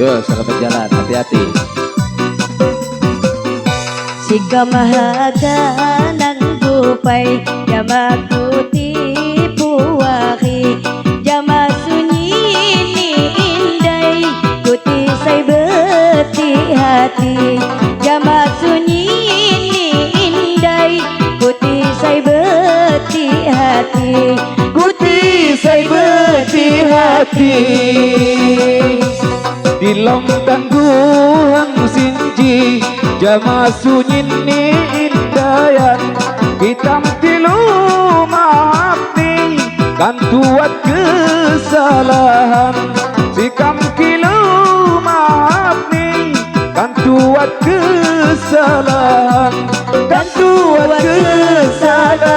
Tuh, sahabat jalan, hati-hati. Sika mahaga nang gupay, jama tipu wari, jama sunyi ni inday, kuti say beti hati, jama sunyi ni inday, kuti say beti hati, Kuti say beti hati. Dilong tangguhan sinji, jama sunyin ni indayan, hitam tilu maaf ni, kan tuat kesalahan. Sikam kilu maaf ni, kan tuat kesalahan, kan tuat kesalahan.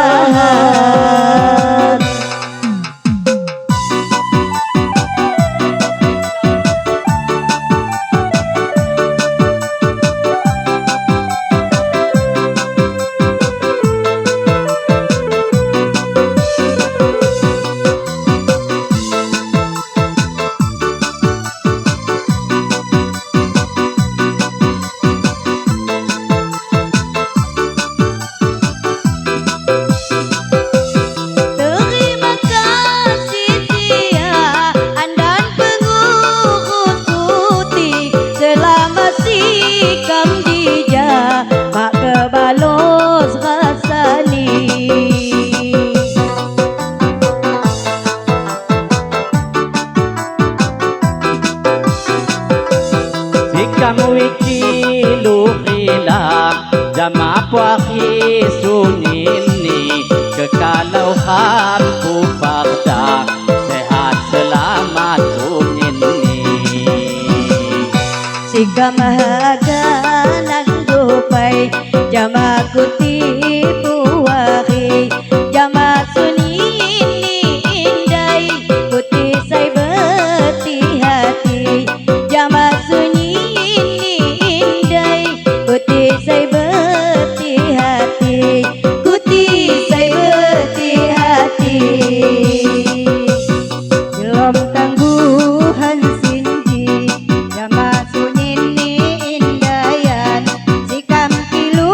Jama puaki sunini, kekalauhan ku pakda, sehat selamat unini. Sika mahaga nang gupay, jama tipu wari, jama sunyi ni inday, kuti say beti hati, jama sunyi ni inday, kuti say beti hati, kuti say beti hati. Belum tangguhan sinji, jama sunyin ni indayan, sikam kilu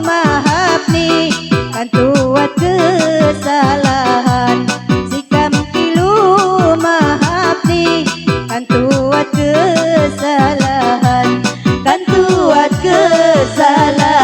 maaf ni, kan tuat kesalahan. Sikam kilu maaf ni, kan tuat kesalahan, kan tuat kesalahan.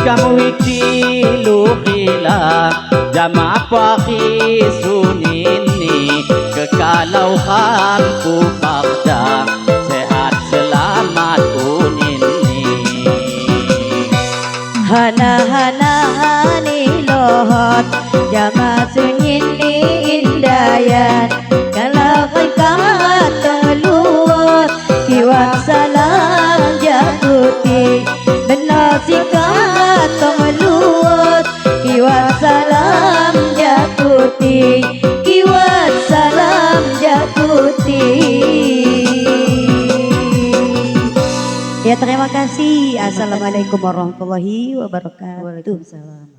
Kamu tilu khila, jama puaki sunini, kekalauhan ku pakda, sehat selamat unini. Hana-hana ni lohot, jama sunyin ni indayan, kalau kaikat teluot, kiwak salam jakuti, benar sikat temeluot, kiwak salam jakuti, kiwak salam jakuti. Ya, terima kasih. Assalamualaikum warahmatullahi wabarakatuh. Waalaikumsalam.